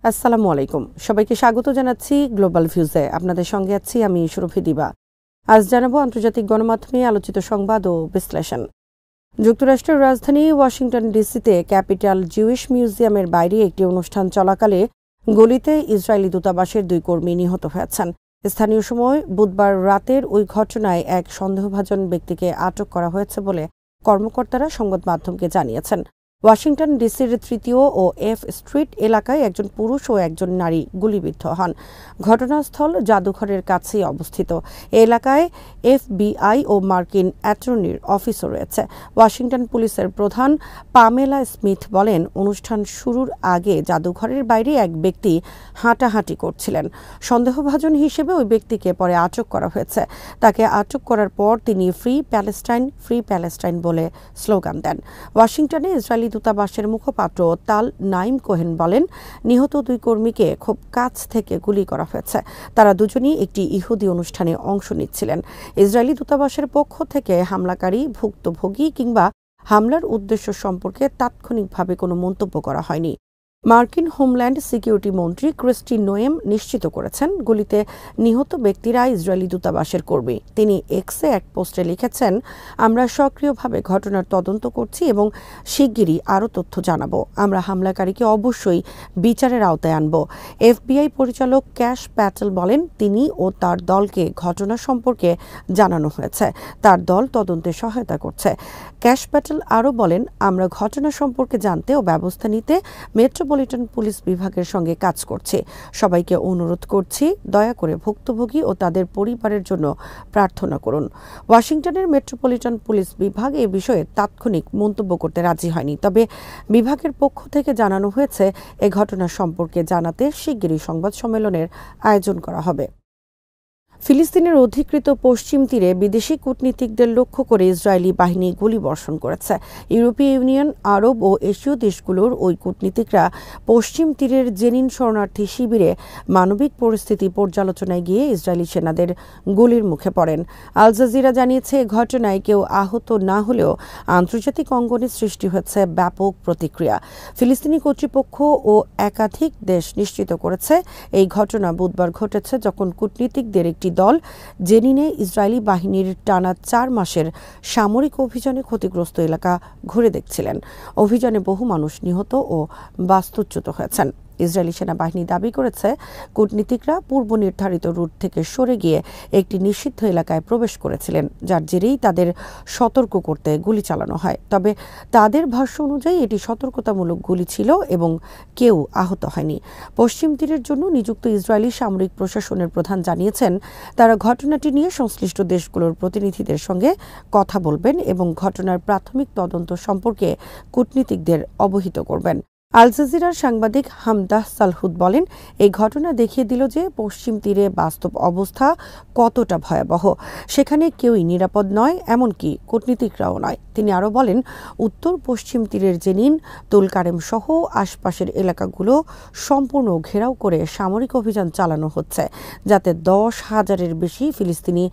আসসালামু আলাইকুম। সবাইকে স্বাগত জানাচ্ছি গ্লোবাল ভিউজে। আপনাদের সঙ্গে আছি আমি সুরভি দিবা। আজ জানাবো আন্তর্জাতিক গণমাধ্যমে আলোচিত সংবাদ ও বিশ্লেষণ। যুক্তরাষ্ট্রের রাজধানী ওয়াশিংটন ডিসিতে ক্যাপিটাল জুইশ মিউজিয়ামের বাইরে একটি অনুষ্ঠান চলাকালে গুলিতে ইসরায়েলি দূতাবাসের 2 কর্মী নিহত হয়েছেন। স্থানীয় সময় বুধবার রাতের ওই ঘটনায় এক সন্দেহভাজন ব্যক্তিকে আটক করা হয়েছে বলে কর্মকর্তারা সংবাদ মাধ্যমকে জানিয়েছেন। ওয়াশিংটন ডিসির 3য় ও এফ স্ট্রিট এলাকায় একজন পুরুষ ও একজন নারী গুলিবিদ্ধ হন। ঘটনাস্থল জাদুঘরের কাছেই অবস্থিত। এ এলাকায় FBI ও মার্কিন অ্যাটর্নির অফিসও রয়েছে। ওয়াশিংটন পুলিশের প্রধান পামেলা স্মিথ বলেন, অনুষ্ঠান শুরুর আগে জাদুঘরের বাইরে এক ব্যক্তি হাঁটাহাঁটি করছিলেন। সন্দেহভাজন হিসেবে ওই ব্যক্তিকে পরে আটক করা হয়েছে। তাকে আটক করার পর তিনি ফ্রি প্যালেস্টাইন বলে স্লোগান দেন। ওয়াশিংটনে ইসরায়েলি দূতাবাসের মুখপাত্র তাল নাইম কোহেন বলেন, নিহত 2 কর্মীকে খুব কাছ থেকে গুলি করা হয়েছে। তারা দুজনই একটি ইহুদি অনুষ্ঠানে অংশ নিচ্ছিলেন। ইসরায়েলি দূতাবাসের পক্ষ থেকে হামলাকারী, ভুক্তভোগী কিংবা হামলার উদ্দেশ্য সম্পর্কে তাৎক্ষণিকভাবে কোনো মন্তব্য করা হয়নি। মার্কিন হোমল্যান্ড সিকিউরিটি মন্ত্রী ক্রিস্টি নোয়েম নিশ্চিত করেছেন, গুলিতে নিহত ব্যক্তিরা ইসরায়েলি দূতাবাসের কর্মী। তিনি এক্সে এক পোস্টে লিখেছেন, আমরা সক্রিয়ভাবে ঘটনার তদন্ত করছি এবং শিগগিরই আরও তথ্য জানাব। আমরা হামলাকারীকে অবশ্যই বিচারের আওতায় আনব। FBI পরিচালক ক্যাশ প্যাটেল বলেন, তিনি ও তার দলকে ঘটনা সম্পর্কে জানানো হয়েছে। তার দল তদন্তে সহায়তা করছে। ক্যাশ প্যাটেল আরও বলেন, আমরা ঘটনা সম্পর্কে জানতে ও ব্যবস্থা নিতে মেট্রোপলিটন পুলিশ বিভাগের সঙ্গে কাজ করছি। সবাইকে অনুরোধ করছি, দয়া করে ভুক্তভোগী ও তাদের পরিবারের জন্য প্রার্থনা করুন। ওয়াশিংটনের মেট্রোপলিটন পুলিশ বিভাগ এ বিষয়ে তাৎক্ষণিক মন্তব্য করতে রাজি হয়নি। তবে বিভাগের পক্ষ থেকে জানানো হয়েছে, এ ঘটনা সম্পর্কে জানাতে শিগগিরই সংবাদ সম্মেলনের আয়োজন করা হবে। ফিলিস্তিনের অধিকৃত পশ্চিম তীরে বিদেশি কূটনীতিকদের লক্ষ্য করে ইসরায়েলি বাহিনী গুলিবর্ষণ করেছে। ইউরোপীয় ইউনিয়ন, আরব ও এশীয় দেশগুলোর ওই কূটনীতিকরা পশ্চিম তীরের জেনিন শরণার্থী শিবিরে মানবিক পরিস্থিতি পর্যালোচনায় গিয়ে ইসরায়েলি সেনাদের গুলির মুখে পড়েন। আল জাজিরা জানিয়েছে, ঘটনায় কেউ আহত না হলেও আন্তর্জাতিক অঙ্গনে সৃষ্টি হয়েছে ব্যাপক প্রতিক্রিয়া। ফিলিস্তিনি কর্তৃপক্ষ ও একাধিক দেশ নিশ্চিত করেছে, এই ঘটনা বুধবার ঘটেছে যখন কূটনীতিকদের একটি দল জেনিনে ইসরায়েলি বাহিনীর টানা 4 মাসের সামরিক অভিযানে ক্ষতিগ্রস্ত এলাকা ঘুরে দেখছিলেন। অভিযানে বহু মানুষ নিহত ও বাস্তুচ্যুত হয়েছেন। ইসরায়েলি সেনাবাহিনী দাবি করেছে, কূটনীতিকরা পূর্ব নির্ধারিত রুট থেকে সরে গিয়ে একটি নিষিদ্ধ এলাকায় প্রবেশ করেছিলেন, যার জেরেই তাদের সতর্ক করতে গুলি চালানো হয়। তবে তাদের ভাষ্য অনুযায়ী এটি সতর্কতামূলক গুলি ছিল এবং কেউ আহত হয়নি। পশ্চিম তীরের জন্য নিযুক্ত ইসরায়েলি সামরিক প্রশাসনের প্রধান জানিয়েছেন, তারা ঘটনাটি নিয়ে সংশ্লিষ্ট দেশগুলোর প্রতিনিধিদের সঙ্গে কথা বলবেন এবং ঘটনার প্রাথমিক তদন্ত সম্পর্কে কূটনীতিকদের অবহিত করবেন। আল জাজিরার সাংবাদিক হামদাহ সালহুদ বলেন, এই ঘটনা দেখিয়ে দিল যে পশ্চিম তীরে বাস্তব অবস্থা কতটা ভয়াবহ। সেখানে কেউই নিরাপদ নয়, এমনকি কূটনীতিকরাও নয়। তিনি আরও বলেন, উত্তর পশ্চিম তীরের জেনিন, তুলকারেম সহ আশপাশের এলাকাগুলো সম্পূর্ণ ঘেরাও করে সামরিক অভিযান চালানো হচ্ছে, যাতে 10,000-এর বেশি ফিলিস্তিনি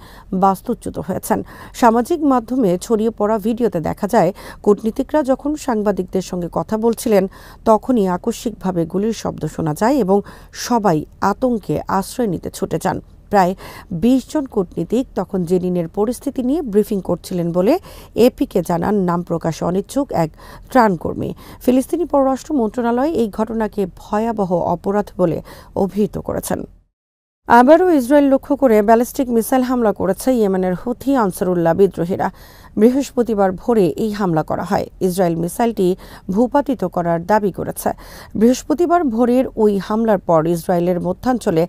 বাস্তুচ্যুত হয়েছেন। সামাজিক মাধ্যমে ছড়িয়ে পড়া ভিডিওতে দেখা যায়, কূটনীতিকরা যখন সাংবাদিকদের সঙ্গে কথা বলছিলেন তখনই আকস্মিকভাবে গুলির শব্দ শোনা যায় এবং সবাই আতঙ্কে আশ্রয় নিতে ছুটে যান। প্রায় 20 জন কূটনীতিক তখন জেনিনের পরিস্থিতি নিয়ে ব্রিফিং করছিলেন বলে এপিকে জানান নাম প্রকাশে অনিচ্ছুক এক ত্রাণকর্মী। ফিলিস্তিনি পররাষ্ট্র মন্ত্রণালয় এই ঘটনাকে ভয়াবহ অপরাধ বলে অভিহিত করেছেন। আবারও ইসরায়েল লক্ষ্য করে ব্যালিস্টিক মিসাইল হামলা করেছে ইয়েমেনের হুথি আনসারুল্লাহ বিদ্রোহীরা। বৃহস্পতিবার ভোরে এই হামলা করা হয়। ইসরায়েল মিসাইলটি ভূপাতিত করার দাবি করেছে। বৃহস্পতিবার ভোরের ওই হামলার পর ইসরায়েলের মধ্যাঞ্চলে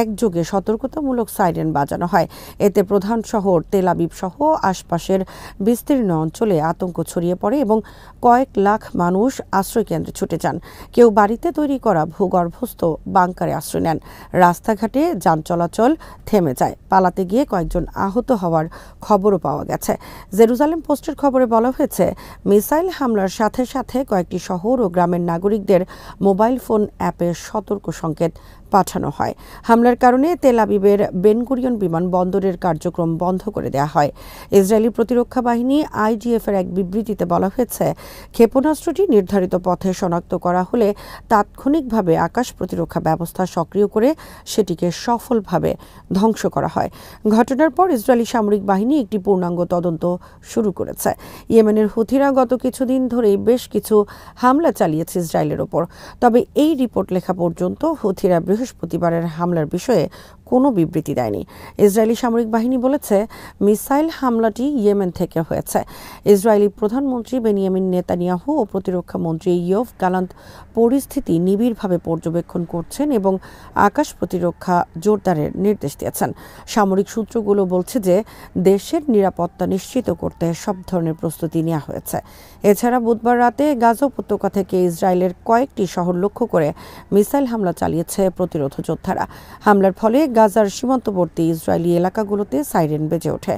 একযোগে সতর্কতামূলক সাইরেন বাজানো হয়। এতে প্রধান শহর তেল আবিব সহ আশপাশের বিস্তীর্ণ অঞ্চলে আতঙ্ক ছড়িয়ে পড়ে এবং কয়েক লাখ মানুষ আশ্রয়কেন্দ্রে ছুটে যান। কেউ বাড়িতে তৈরি করা ভূগর্ভস্থ বাংকারে আশ্রয় নেন। রাস্তাঘাটে যান চলাচল থেমে যায়। পালাতে গিয়ে কয়েকজন আহত হওয়ার খবরও পাওয়া গেছে। জেরুজালেম পোস্টের খবরে বলা হয়েছে, মিসাইল হামলার সাথে সাথে কয়েকটি শহর ও গ্রামের নাগরিকদের মোবাইল ফোন অ্যাপে সতর্ক সংকেত পাঠানো হয়। হামলার কারণে তেল আবিবের বেন গুরিয়ন বিমানবন্দরের কার্যক্রম বন্ধ করে দেওয়া হয়। ইসরায়েলি প্রতিরক্ষা বাহিনী IDF-এর এক বিবৃতিতে বলা হয়েছে, ক্ষেপণাস্ত্রটি নির্ধারিত পথে শনাক্ত করা হলে তাৎক্ষণিকভাবে আকাশ প্রতিরক্ষা ব্যবস্থা সক্রিয় করে সেটিকে সফলভাবে ধ্বংস করা হয়। ঘটনার পর ইসরায়েলি সামরিক বাহিনী একটি পূর্ণাঙ্গ তদন্ত শুরু করেছে। ইয়েমেনের হুথিরা গত কিছুদিন ধরেই বেশ কিছু হামলা চালিয়েছে ইসরায়েলের ওপর। তবে এই রিপোর্ট লেখা পর্যন্ত হুথিরা বৃহস্পতিবারের হামলার বিষয়ে কোনো বিবৃতি দেয়নি। ইসরায়েলি সামরিক বাহিনী বলেছে, মিসাইল হামলাটি ইয়েমেন থেকে হয়েছে। ইসরায়েলি প্রধানমন্ত্রী বেনিয়ামিন নেতানিয়াহু ও প্রতিরক্ষা মন্ত্রী ইয়োভ গালান্ত পরিস্থিতি নিবিড়ভাবে পর্যবেক্ষণ করছেন এবং আকাশ প্রতিরক্ষা জোরদারের নির্দেশ দিয়েছেন। সামরিক সূত্রগুলো বলছে যে দেশের নিরাপত্তা নিশ্চিত করতে সব ধরনের প্রস্তুতি নেওয়া হয়েছে। এছাড়া বুধবার রাতে গাজা উপত্যকা থেকে ইসরায়েলের কয়েকটি শহর লক্ষ্য করে মিসাইল হামলা চালিয়েছে প্রতিরোধ যোদ্ধারা। হামলার ফলে গাজার সীমান্তবর্তী ইসরায়েলি এলাকাগুলোতে সাইরেন বেজে ওঠে।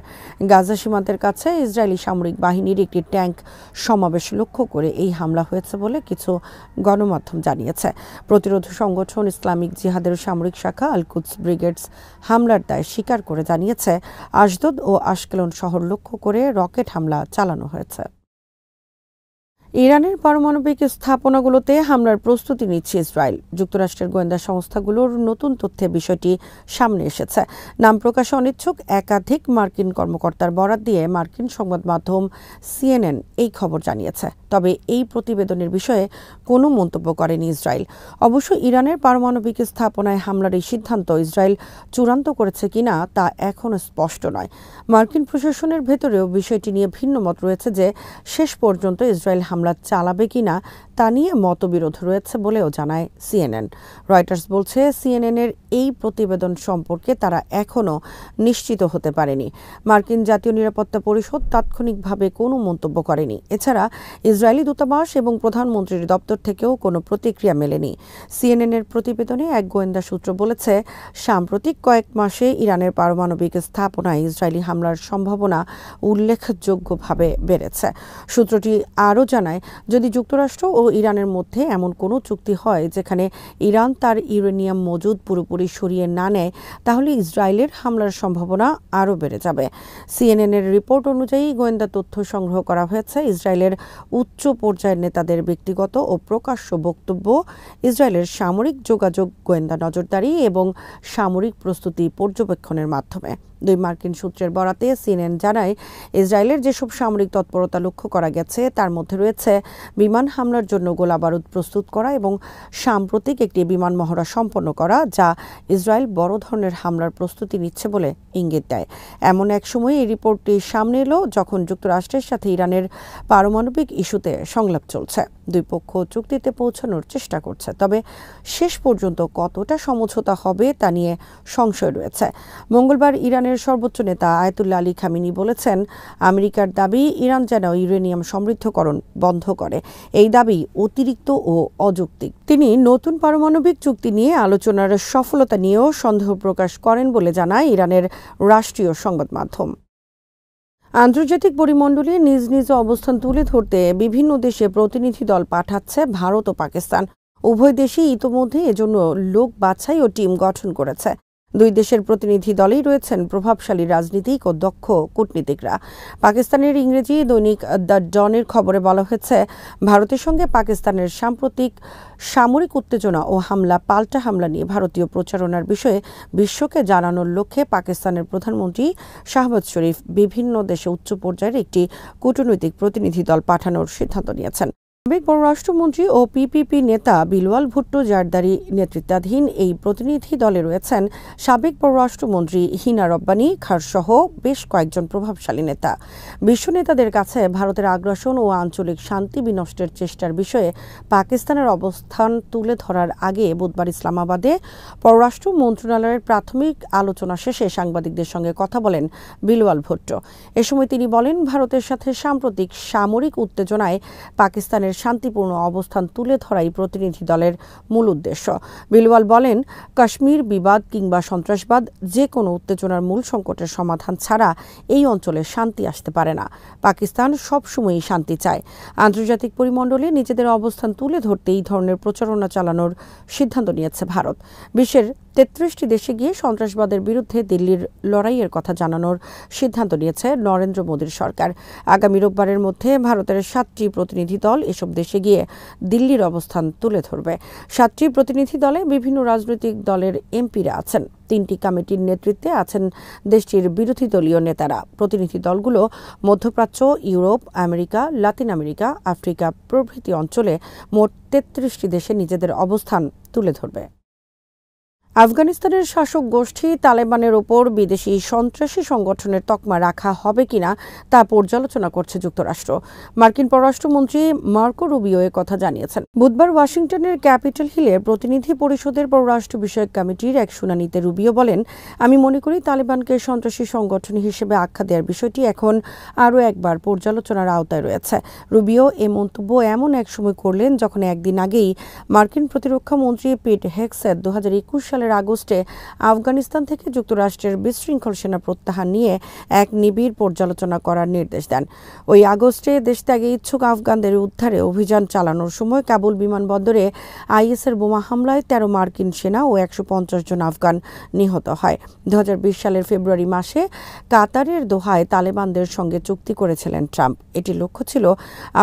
গাজা সীমান্তের কাছে ইসরায়েলি সামরিক বাহিনীর একটি ট্যাঙ্ক সমাবেশ লক্ষ্য করে এই হামলা হয়েছে বলে কিছু গণমাধ্যম জানিয়েছে। প্রতিরোধ সংগঠন ইসলামিক জিহাদের সামরিক শাখা আল কুদস ব্রিগেডস হামলার দায় স্বীকার করে জানিয়েছে, আশদোদ ও আশকেলন শহর লক্ষ্য করে রকেট হামলা চালানো হয়েছে। ইরানের পারমাণবিক স্থাপনাগুলোতে হামলার প্রস্তুতি নিচ্ছে ইসরায়েল। যুক্তরাষ্ট্রের গোয়েন্দা সংস্থাগুলোর নতুন তথ্যে বিষয়টি সামনে এসেছে। নাম প্রকাশে অনিচ্ছুক একাধিক মার্কিন কর্মকর্তার বরাত দিয়ে মার্কিন সংবাদ মাধ্যম CNN এই খবর জানিয়েছে। তবে এই প্রতিবেদনের বিষয়ে কোনো মন্তব্য করেনি ইসরায়েল। অবশ্য ইরানের পারমাণবিক স্থাপনায় হামলার এই সিদ্ধান্ত ইসরায়েল চূড়ান্ত করেছে কিনা তা এখনও স্পষ্ট নয়। মার্কিন প্রশাসনের ভেতরেও বিষয়টি নিয়ে ভিন্ন মত রয়েছে যে শেষ পর্যন্ত ইসরায়েল হামলা চালাবে কিনা তা নিয়ে মতবিরোধ রয়েছে বলেও জানায় CNN। রয়টার্স বলছে, CNN-এর এই প্রতিবেদন সম্পর্কে তারা এখনও নিশ্চিত হতে পারেনি। মার্কিন জাতীয় নিরাপত্তা পরিষদ তাৎক্ষণিকভাবে কোনো মন্তব্য করেনি। এছাড়া ইসরায়েলি দূতাবাস এবং প্রধানমন্ত্রীর দপ্তর থেকেও কোনো প্রতিক্রিয়া মেলেনি। CNN-এর প্রতিবেদনে এক গোয়েন্দা সূত্র বলেছে, সাম্প্রতিক কয়েক মাসে ইরানের পারমাণবিক স্থাপনায় ইসরায়েলি হামলার সম্ভাবনা উল্লেখযোগ্যভাবে বেড়েছে। সূত্রটি আরও জানায়, যদি যুক্তরাষ্ট্র ও ইরানের মধ্যে এমন কোনো চুক্তি হয় যেখানে ইরান তার ইউরেনিয়াম মজুদ পুরোপুরি সরিয়ে না নেয়, তাহলে ইসরায়েলের হামলার সম্ভাবনা আরও বেড়ে যাবে। CNN-এর রিপোর্ট অনুযায়ী গোয়েন্দা তথ্য সংগ্রহ করা হয়েছে ইসরায়েলের উচ্চ পর্যায়ের নেতাদের ব্যক্তিগত ও প্রকাশ্য বক্তব্য, ইসরায়েলের সামরিক যোগাযোগ, গোয়েন্দা নজরদারি এবং সামরিক প্রস্তুতি পর্যবেক্ষণের মাধ্যমে। দুই মার্কিন সূত্রের বরাতে CNN জানায়, ইসরায়েলের যেসব সামরিক তৎপরতা লক্ষ্য করা গেছে তার মধ্যে রয়েছে বিমান হামলার জন্য গোলাবারুদ প্রস্তুত করা এবং সাম্প্রতিক একটি বিমান মহড়া সম্পন্ন করা, যা ইসরায়েল বড় ধরনের হামলার প্রস্তুতি নিচ্ছে বলে ইঙ্গিত দেয়। এমন এক সময় এই রিপোর্টটি সামনে এলো যখন যুক্তরাষ্ট্রের সাথে ইরানের পারমাণবিক ইস্যুতে সংলাপ চলছে। দুই পক্ষ চুক্তিতে পৌঁছানোর চেষ্টা করছে, তবে শেষ পর্যন্ত কতটা সমঝোতা হবে তা নিয়ে সংশয় রয়েছে। মঙ্গলবার ইরানের সর্বোচ্চ নেতা আয়াতুল্লাহ আলী খামেনি বলেছেন, আমেরিকার দাবি ইরান যেন ইউরেনিয়াম সমৃদ্ধকরণ বন্ধ করে। এই দাবি অতিরিক্ত ও অযৌক্তিক। তিনি নতুন পারমাণবিক চুক্তি নিয়ে আলোচনার সফলতা নিয়েও সন্দেহ প্রকাশ করেন বলে জানায় ইরানের রাষ্ট্রীয় সংবাদ মাধ্যম। আন্তর্জাতিক পরিমণ্ডলে নিজ নিজ অবস্থান তুলে ধরতে বিভিন্ন দেশে প্রতিনিধি দল পাঠাচ্ছে ভারত ও পাকিস্তান। উভয় দেশই ইতোমধ্যে এজন্য লোক বাছাই ও টিম গঠন করেছে। দুই দেশের প্রতিনিধি দলেই রয়েছেন প্রভাবশালী রাজনীতিক ও দক্ষ কূটনীতিকরা। পাকিস্তানের ইংরেজি দৈনিক দ্য ডনের খবরে বলা হয়েছে, ভারতের সঙ্গে পাকিস্তানের সাম্প্রতিক সামরিক উত্তেজনা ও পাল্টা হামলা নিয়ে ভারতীয় প্রচারণার বিষয়ে বিশ্বকে জানানোর লক্ষ্যে পাকিস্তানের প্রধানমন্ত্রী শাহবাজ শরীফ বিভিন্ন দেশে উচ্চ পর্যায়ের একটি কূটনৈতিক প্রতিনিধি দল পাঠানোর সিদ্ধান্ত নিয়েছেন। সাবেক পররাষ্ট্রমন্ত্রী ও PPP নেতা বিলওয়াল ভুট্টো জারদারি নেতৃত্বাধীন এই প্রতিনিধি দলে রয়েছেন সাবেক পররাষ্ট্রমন্ত্রী হিনা রব্বানী খার সহ বেশ কয়েকজন প্রভাবশালী নেতা। বিশ্ব নেতাদের কাছে ভারতের আগ্রাসন ও আঞ্চলিক শান্তি বিনষ্টের চেষ্টার বিষয়ে পাকিস্তানের অবস্থান তুলে ধরার আগে বুধবার ইসলামাবাদে পররাষ্ট্র মন্ত্রণালয়ের প্রাথমিক আলোচনা শেষে সাংবাদিকদের সঙ্গে কথা বলেন বিলওয়াল ভুট্টো। এ সময় তিনি বলেন, ভারতের সাথে সাম্প্রতিক সামরিক উত্তেজনায় পাকিস্তানের তালেবানের শান্তিপূর্ণ অবস্থান তুলে ধরাই প্রতিনিধি দলের মূল উদ্দেশ্য। বিলওয়াল বলেন, কাশ্মীর বিবাদ কিংবা সন্ত্রাসবাদ যে কোনো উত্তেজনার মূল সংকটের সমাধান ছাড়া এই অঞ্চলে শান্তি আসতে পারে না। পাকিস্তান সবসময়ই শান্তি চায়। আন্তর্জাতিক পরিমণ্ডলে নিজেদের অবস্থান তুলে ধরতে এই ধরনের প্রচারণা চালানোর সিদ্ধান্ত নিয়েছে ভারত। বিশ্বের ৩৩টি দেশে গিয়ে সন্ত্রাসবাদের বিরুদ্ধে দিল্লির লড়াইয়ের কথা জানানোর সিদ্ধান্ত নিয়েছে নরেন্দ্র মোদীর সরকার। আগামী রোববারের মধ্যে ভারতের ৭টি প্রতিনিধি দল এসব দেশে গিয়ে দিল্লির অবস্থান তুলে ধরবে। ৭টি প্রতিনিধি দলে বিভিন্ন রাজনৈতিক দলের এমপিরা আছেন। ৩টি কমিটির নেতৃত্বে আছেন দেশটির বিরোধী দলীয় নেতারা। প্রতিনিধি দলগুলো মধ্যপ্রাচ্য, Europe, America, Latin America, Africa প্রভৃতি অঞ্চলে মোট ৩৩টি দেশে নিজেদের অবস্থান তুলে ধরবে। আফগানিস্তানের শাসক গোষ্ঠী তালেবানের ওপর বিদেশি সন্ত্রাসী সংগঠনের তকমা রাখা হবে কিনা তা পর্যালোচনা করছে যুক্তরাষ্ট্র। মার্কিন পররাষ্ট্রমন্ত্রী মার্কো রুবিও কথা জানিয়েছেন। বুধবার ওয়াশিংটনের ক্যাপিটল হিলে প্রতিনিধি পরিষদের পররাষ্ট্র বিষয়ক কমিটির এক শুনানিতে রুবিও বলেন, আমি মনে করি তালেবানকে সন্ত্রাসী সংগঠন হিসেবে আখ্যা দেওয়ার বিষয়টি এখন আরও একবার পর্যালোচনার আওতায় রয়েছে। রুবিও এ মন্তব্য এমন এক সময় করলেন যখন একদিন আগেই মার্কিন প্রতিরক্ষা মন্ত্রী পিট হেগসেট ২০২১ সালের আগস্টে আফগানিস্তান থেকে যুক্তরাষ্ট্রের বিশৃঙ্খল সেনা প্রত্যাহার নিয়ে এক নিবিড় পর্যালোচনা করার নির্দেশ দেন। ওই আগস্টে দেশ ত্যাগে ইচ্ছুক আফগানদের উদ্ধারে অভিযান চালানোর সময় কাবুল বিমানবন্দরে আইএসের বোমা হামলায় ১৩ মার্কিন সেনা ও ১৫০ জন আফগান নিহত হয়। ২০২০ সালের ফেব্রুয়ারি মাসে কাতারের দোহায় তালেবানদের সঙ্গে চুক্তি করেছিলেন ট্রাম্প। এটির লক্ষ্য ছিল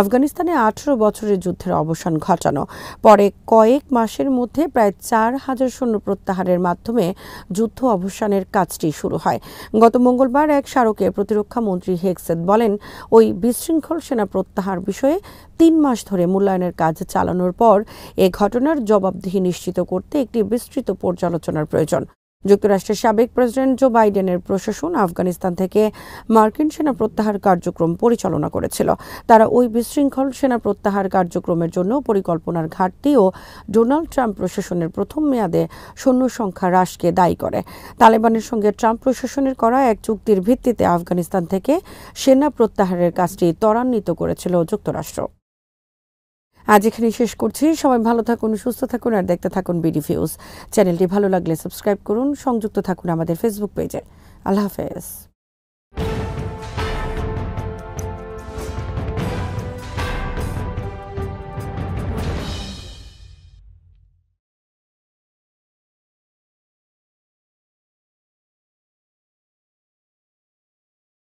আফগানিস্তানে ১৮ বছরের যুদ্ধের অবসান ঘটানো। পরে কয়েক মাসের মধ্যে প্রায় ৪,০০০ সৈন্য প্রত্যাহারের মাধ্যমে যুদ্ধ অবসানের কাজটি শুরু হয়। গত মঙ্গলবার এক স্মারকে প্রতিরক্ষা মন্ত্রী হেগসেট বলেন, ওই বিশৃঙ্খল সেনা প্রত্যাহার বিষয়ে ৩ মাস ধরে মূল্যায়নের কাজ চালানোর পর এ ঘটনার জবাবদিহি নিশ্চিত করতে একটি বিস্তৃত পর্যালোচনার প্রয়োজন। যুক্তরাষ্ট্রের সাবেক প্রেসিডেন্ট জো বাইডেনের প্রশাসন আফগানিস্তান থেকে মার্কিন সেনা প্রত্যাহার কার্যক্রম পরিচালনা করেছিল। তারা ওই বিশৃঙ্খল সেনা প্রত্যাহার কার্যক্রমের জন্য পরিকল্পনার ঘাটতি ও ডোনাল্ড ট্রাম্প প্রশাসনের প্রথম মেয়াদে সৈন্য সংখ্যা হ্রাসকে দায়ী করে। তালেবানের সঙ্গে ট্রাম্প প্রশাসনের করা এক চুক্তির ভিত্তিতে আফগানিস্তান থেকে সেনা প্রত্যাহারের কাজটি ত্বরান্বিত করেছিল যুক্তরাষ্ট্র। আজ এখানেই শেষ করছি। সবাই ভালো থাকুন, সুস্থ থাকুন আর দেখতে থাকুন বিডি ভিউজ। চ্যানেলটি ভালো লাগলে সাবস্ক্রাইব করুন, সংযুক্ত থাকুন আমাদের ফেসবুক পেজে। আল্লাহ হাফেজ।